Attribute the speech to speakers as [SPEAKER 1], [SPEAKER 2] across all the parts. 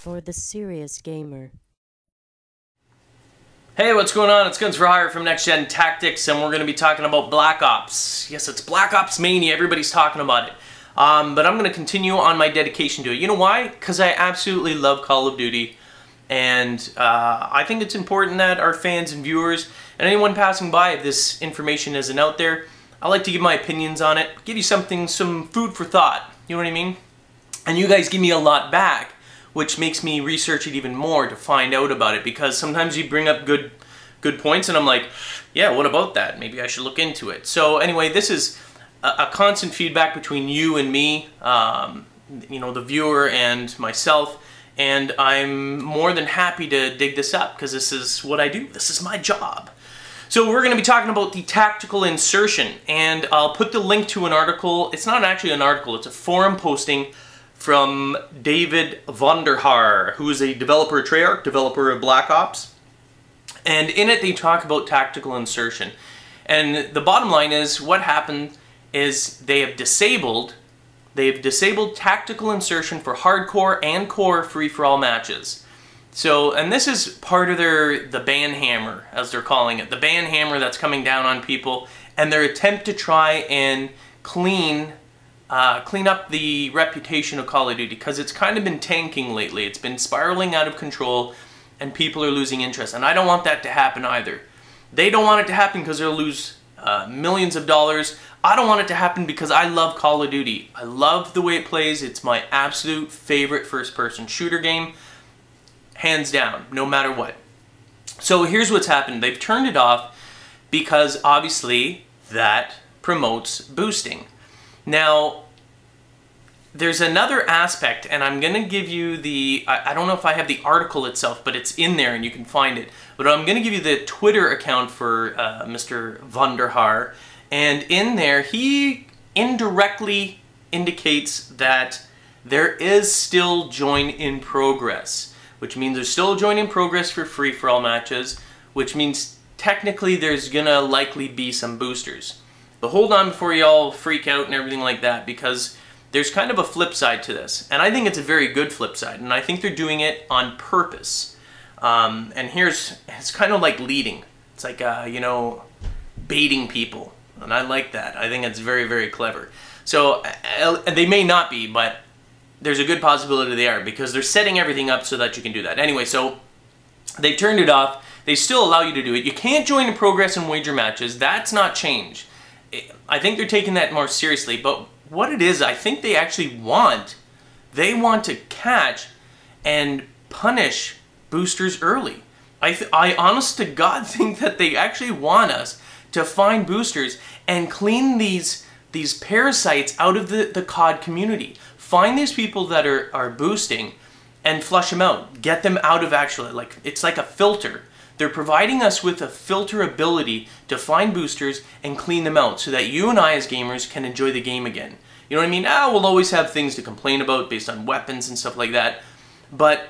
[SPEAKER 1] for the serious gamer.
[SPEAKER 2] Hey, what's going on? It's Guns for Hire from NextGenTactics, and we're going to be talking about Black Ops. Yes, it's Black Ops mania. Everybody's talking about it. But I'm going to continue on my dedication to it. You know why? Because I absolutely love Call of Duty, and I think it's important that our fans and viewers and anyone passing by, if this information isn't out there, I like to give my opinions on it, give you something, some food for thought. You know what I mean? And you guys give me a lot back, which makes me research it even more to find out about it, because sometimes you bring up good points and I'm like, yeah, what about that? Maybe I should look into it. So anyway, this is a constant feedback between you and me, you know, the viewer and myself, and I'm more than happy to dig this up because this is what I do. This is my job. So we're going to be talking about the tactical insertion, and I'll put the link to an article. It's not actually an article, it's a forum posting from David Vonderhaar, who is a developer, Treyarch developer of Black Ops. And in it they talk about tactical insertion. And the bottom line is, what happened is they have disabled tactical insertion for hardcore and core free-for-all matches. So, and this is part of the ban hammer, as they're calling it. The ban hammer that's coming down on people, and their attempt to try and clean up the reputation of Call of Duty, because it's kind of been tanking lately. It's been spiraling out of control, and people are losing interest. And I don't want that to happen either. They don't want it to happen because they'll lose millions of dollars. I don't want it to happen because I love Call of Duty. I love the way it plays. It's my absolute favorite first-person shooter game. Hands down, no matter what. So here's what's happened. They've turned it off because obviously that promotes boosting. Now, there's another aspect, and I'm going to give you the, I don't know if I have the article itself, but it's in there and you can find it. But I'm going to give you the Twitter account for Mr. Vonderhaar, and in there he indirectly indicates that there is still join in progress, which means there's still a join in progress for free-for-all matches, which means technically there's gonna likely be some boosters. But hold on before you all freak out and everything like that, because there's kind of a flip side to this. And I think it's a very good flip side, and I think they're doing it on purpose. And it's kind of like leading. It's like, you know, baiting people. And I like that. I think it's very, very clever. So, they may not be, but there's a good possibility they are, because they're setting everything up so that you can do that. Anyway, so they turned it off. They still allow you to do it. You can't join in progress and wager matches. That's not changed. I think they're taking that more seriously, but what it is, I think they actually want, they want to catch and punish boosters early. I honest to God think that they actually want us to find boosters and clean these parasites out of the COD community. Find these people that are boosting and flush them out. Get them out of actually, like, it's like a filter. They're providing us with a filter ability to find boosters and clean them out so that you and I as gamers can enjoy the game again. You know what I mean? We'll always have things to complain about based on weapons and stuff like that, but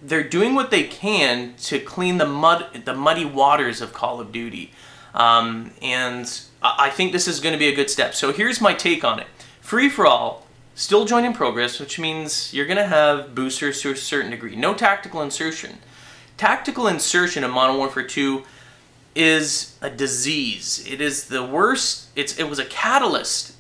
[SPEAKER 2] they're doing what they can to clean the muddy waters of Call of Duty. And I think this is going to be a good step. So here's my take on it. Free-for-all, still join in progress, which means you're going to have boosters to a certain degree. No tactical insertion. Tactical insertion in Modern Warfare 2 is a disease. It is the worst. It was a catalyst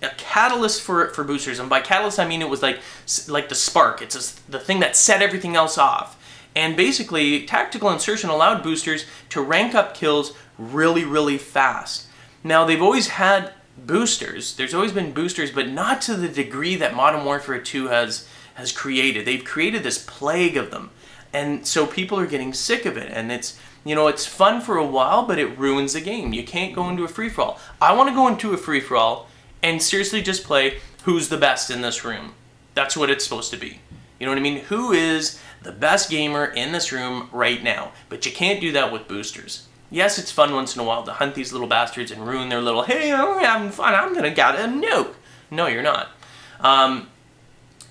[SPEAKER 2] for boosters. And by catalyst, I mean it was like the spark. It's the thing that set everything else off. And basically, tactical insertion allowed boosters to rank up kills really, really fast. Now, they've always had boosters. There's always been boosters, but not to the degree that Modern Warfare 2 has created. They've created this plague of them. And so people are getting sick of it, and it's, you know, it's fun for a while, but it ruins the game. You can't go into a free-for-all. I want to go into a free-for-all and seriously just play who's the best in this room. That's what it's supposed to be. You know what I mean? Who is the best gamer in this room right now? But you can't do that with boosters. Yes, it's fun once in a while to hunt these little bastards and ruin their little, hey, I'm having fun, I'm gonna get a nuke. No, you're not.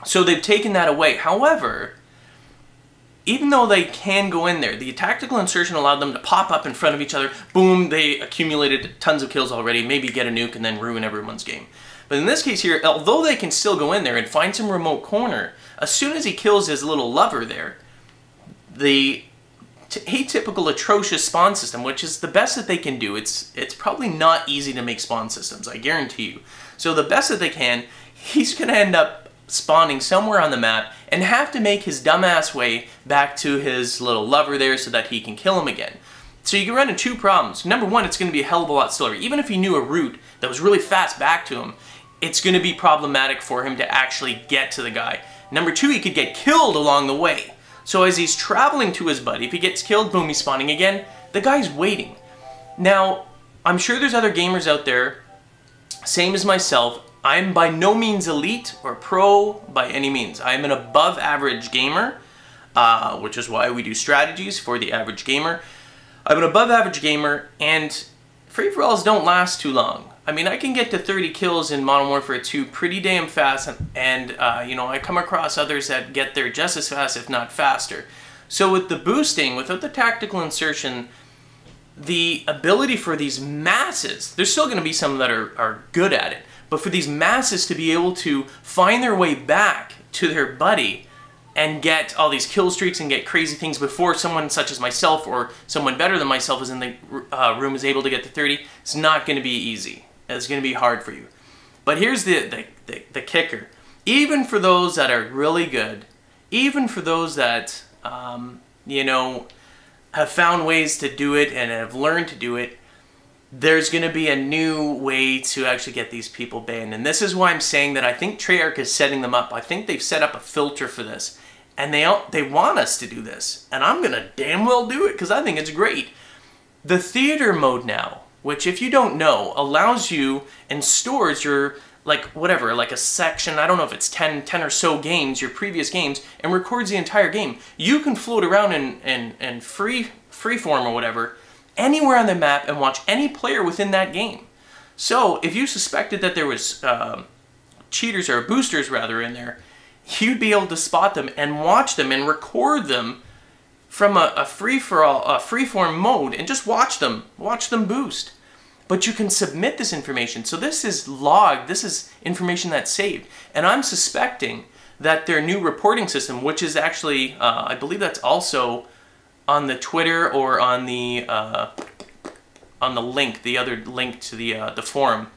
[SPEAKER 2] So they've taken that away. However, even though they can go in there, the tactical insertion allowed them to pop up in front of each other. Boom, they accumulated tons of kills already, maybe get a nuke and then ruin everyone's game. But in this case here, although they can still go in there and find some remote corner, as soon as he kills his little lover there, the atypical atrocious spawn system, which is the best that they can do. It's probably not easy to make spawn systems, I guarantee you. So the best that they can, he's going to end up spawning somewhere on the map and have to make his dumbass way back to his little lover there so that he can kill him again. So you can run into two problems. Number one, it's going to be a hell of a lot slower. Even if he knew a route that was really fast back to him, it's going to be problematic for him to actually get to the guy. Number two, he could get killed along the way. So as he's traveling to his buddy, if he gets killed, boom, he's spawning again. The guy's waiting. Now, I'm sure there's other gamers out there, same as myself. I'm by no means elite or pro by any means. I'm an above average gamer, which is why we do strategies for the average gamer. I'm an above average gamer, and free-for-alls don't last too long. I mean, I can get to 30 kills in Modern Warfare 2 pretty damn fast, and you know, I come across others that get there just as fast, if not faster. So with the boosting, without the tactical insertion, the ability for these masses, there's still going to be some that are good at it, but for these masses to be able to find their way back to their buddy and get all these kill streaks and get crazy things before someone such as myself or someone better than myself is in the room is able to get to 30, it's not going to be easy. It's going to be hard for you. But here's the kicker. Even for those that are really good, even for those that, you know, have found ways to do it and have learned to do it, there's going to be a new way to actually get these people banned. And this is why I'm saying that I think Treyarch is setting them up. I think they've set up a filter for this. And they want us to do this. And I'm going to damn well do it because I think it's great. The theater mode now, which if you don't know, allows you and stores your, like, whatever, like a section, I don't know if it's 10 or so games, your previous games, and records the entire game. You can float around in freeform or whatever, anywhere on the map and watch any player within that game. So if you suspected that there was cheaters or boosters rather in there, you'd be able to spot them and watch them and record them from a freeform mode and just watch them boost. But you can submit this information. So this is logged, this is information that's saved. And I'm suspecting that their new reporting system, which is actually, I believe that's also on the Twitter or on the link, the other link to the forum.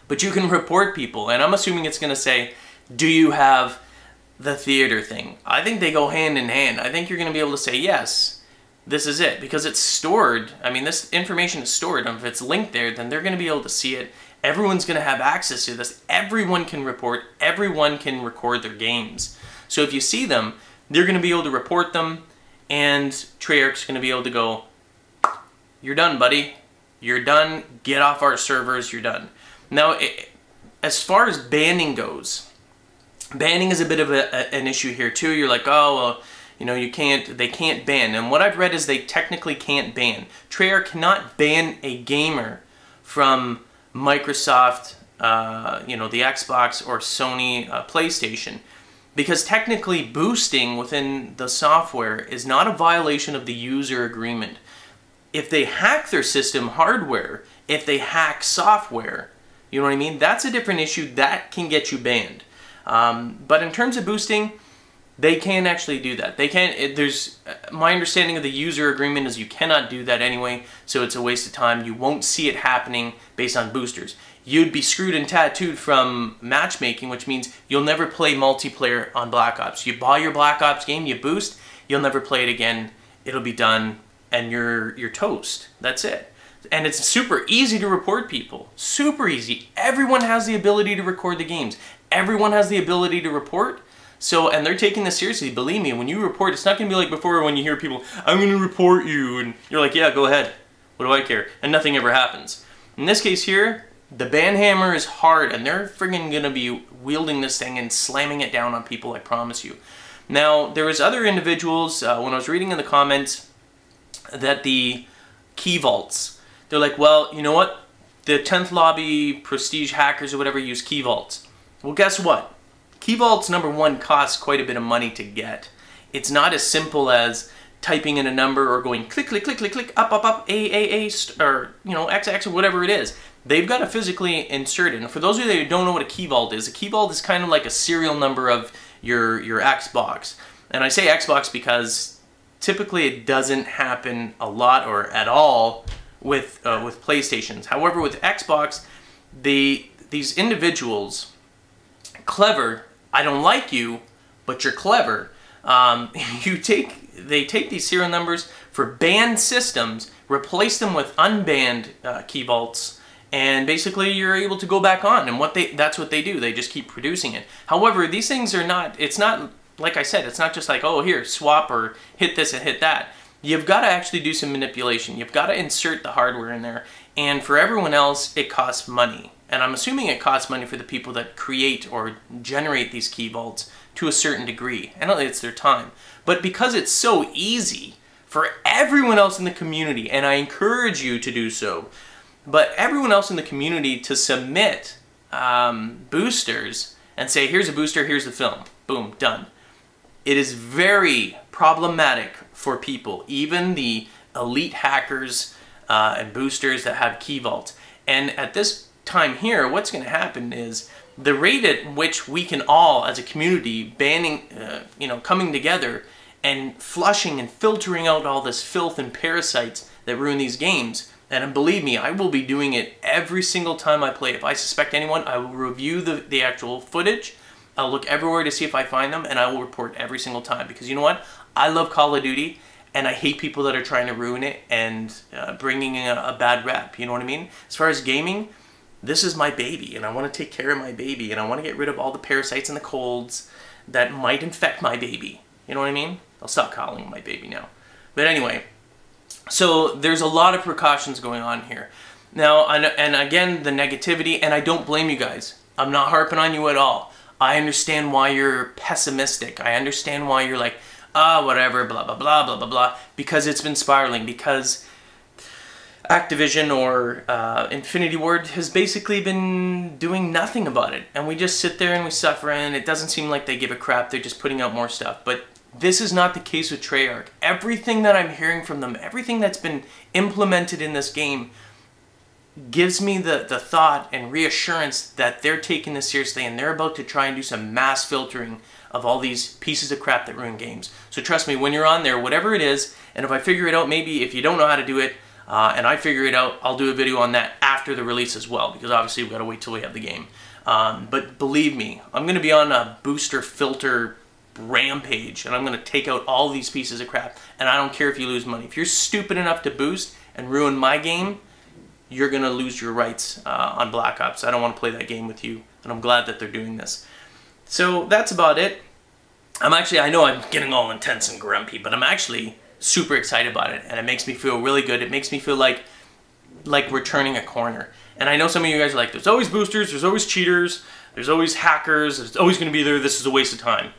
[SPEAKER 2] But you can report people, and I'm assuming it's going to say, do you have the theater thing? I think they go hand in hand. I think you're going to be able to say, yes, this is it, because it's stored. I mean, this information is stored, and if it's linked there, then they're going to be able to see it. Everyone's going to have access to this. Everyone can report. Everyone can record their games. So if you see them, they're going to be able to report them, and Treyarch's going to be able to go, you're done, buddy. You're done. Get off our servers. You're done. Now, as far as banning goes, banning is a bit of an issue here too. You're like, oh, well, you know, they can't ban. And what I've read is they technically can't ban. Treyarch cannot ban a gamer from Microsoft, you know, the Xbox or Sony PlayStation, because technically boosting within the software is not a violation of the user agreement. If they hack their system hardware, if they hack software, you know what I mean? That's a different issue. That can get you banned. But in terms of boosting, they can't actually do that. They can't. There's my understanding of the user agreement is you cannot do that anyway, so it's a waste of time. You won't see it happening based on boosters. You'd be screwed and tattooed from matchmaking, which means you'll never play multiplayer on Black Ops. You buy your Black Ops game, you boost, you'll never play it again. It'll be done, and you're toast. That's it. And it's super easy to report people. Super easy. Everyone has the ability to record the games. Everyone has the ability to report. So, and they're taking this seriously. Believe me, when you report, it's not going to be like before when you hear people, I'm going to report you. And you're like, yeah, go ahead. What do I care? And nothing ever happens. In this case here, the ban hammer is hard. And they're friggin' going to be wielding this thing and slamming it down on people, I promise you. Now, there was other individuals, when I was reading in the comments, that the key vaults, they're like, well, you know what? The 10th lobby prestige hackers or whatever use key vaults. Well, guess what? Key vaults, number one, cost quite a bit of money to get. It's not as simple as typing in a number or going click, click, click, click, click, up, up, up, A, or, you know, X, X, or whatever it is. They've got to physically insert it. And for those of you that don't know what a key vault is kind of like a serial number of your Xbox. And I say Xbox because typically it doesn't happen a lot or at all with PlayStations. However, with Xbox, these individuals, clever. I don't like you, but you're clever. They take these serial numbers for banned systems, replace them with unbanned key vaults, and basically you're able to go back on. And that's what they do. They just keep producing it. However, these things are not. It's not, like I said, it's not just like, oh, here, swap or hit this and hit that. You've got to actually do some manipulation. You've got to insert the hardware in there. And for everyone else, it costs money. And I'm assuming it costs money for the people that create or generate these key vaults to a certain degree. And it's their time. But because it's so easy for everyone else in the community, and I encourage you to do so, but everyone else in the community to submit boosters and say, here's a booster, here's the film. Boom, done. It is very problematic for people, even the elite hackers and boosters that have key vaults. And at this time here, what's going to happen is the rate at which we can all, as a community, coming together and flushing and filtering out all this filth and parasites that ruin these games. And believe me, I will be doing it every single time I play. If I suspect anyone, I will review the actual footage. I'll look everywhere to see if I find them, and I will report every single time. Because you know what? I love Call of Duty, and I hate people that are trying to ruin it and bringing a bad rep. You know what I mean? As far as gaming, this is my baby, and I want to take care of my baby, and I want to get rid of all the parasites and the colds that might infect my baby. You know what I mean? I'll stop calling it my baby now. But anyway, so there's a lot of precautions going on here. Now, and again, the negativity, and I don't blame you guys. I'm not harping on you at all. I understand why you're pessimistic. I understand why you're like, whatever, blah, blah, blah, blah, blah, blah, because it's been spiraling, because Activision or Infinity Ward has basically been doing nothing about it. And we just sit there and we suffer, and it doesn't seem like they give a crap. They're just putting out more stuff. But this is not the case with Treyarch. Everything that I'm hearing from them, everything that's been implemented in this game, gives me the thought and reassurance that they're taking this seriously, and they're about to try and do some mass filtering of all these pieces of crap that ruin games. So trust me, when you're on there, whatever it is, and if I figure it out, maybe if you don't know how to do it, and I figure it out, I'll do a video on that after the release as well, because obviously we've got to wait till we have the game. But believe me, I'm going to be on a booster filter rampage, and I'm going to take out all these pieces of crap, and I don't care if you lose money. If you're stupid enough to boost and ruin my game, you're going to lose your rights on Black Ops. I don't want to play that game with you, and I'm glad that they're doing this. So that's about it. I know I'm getting all intense and grumpy, but I'm actually super excited about it, and it makes me feel really good. It makes me feel like we're turning a corner. And I know some of you guys are like, there's always boosters, there's always cheaters, there's always hackers, it's always going to be there, this is a waste of time.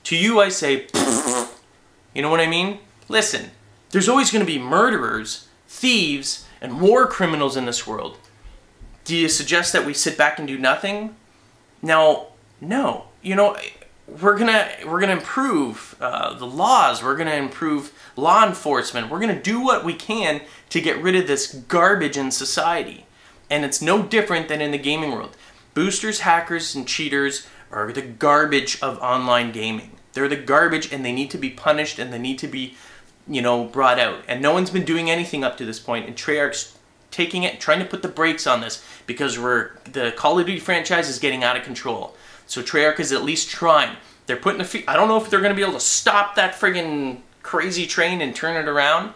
[SPEAKER 2] To you I say, you know what I mean? Listen, there's always going to be murderers, thieves, and war criminals in this world. Do you suggest that we sit back and do nothing? Now, no. You know, we're gonna improve the laws. We're gonna improve law enforcement. We're gonna do what we can to get rid of this garbage in society. And it's no different than in the gaming world. Boosters, hackers, and cheaters are the garbage of online gaming. They're the garbage, and they need to be punished, and they need to be, you know, brought out. And no one's been doing anything up to this point, and Treyarch's taking it, trying to put the brakes on this, because the Call of Duty franchise is getting out of control. So Treyarch is at least trying. They're putting the feet. I don't know if they're going to be able to stop that friggin' crazy train and turn it around,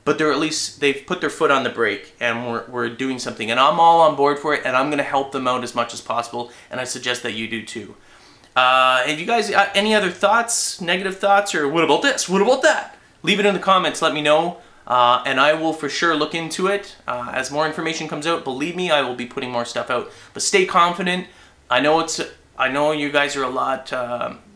[SPEAKER 2] but they've put their foot on the brake, and we're doing something. And I'm all on board for it, and I'm going to help them out as much as possible, and I suggest that you do too. Have you guys got any other thoughts, negative thoughts, or what about this? What about that? Leave it in the comments. Let me know. And I will for sure look into it. As more information comes out, believe me, I will be putting more stuff out. But stay confident. I know you guys are a lot,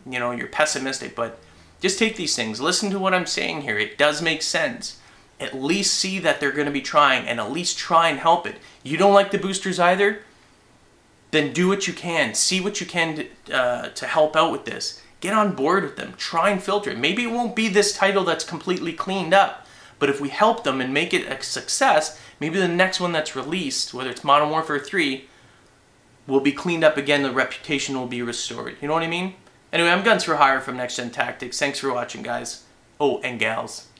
[SPEAKER 2] you know, you're pessimistic, but just take these things. Listen to what I'm saying here. It does make sense. At least see that they're going to be trying, and at least try and help it. You don't like the boosters either? Then do what you can. See what you can to help out with this. Get on board with them. Try and filter it. Maybe it won't be this title that's completely cleaned up. But if we help them and make it a success, maybe the next one that's released, whether it's Modern Warfare 3, will be cleaned up again. The reputation will be restored. You know what I mean? Anyway, I'm Guns for Hire from NextGenTactics. Thanks for watching, guys. Oh, and gals.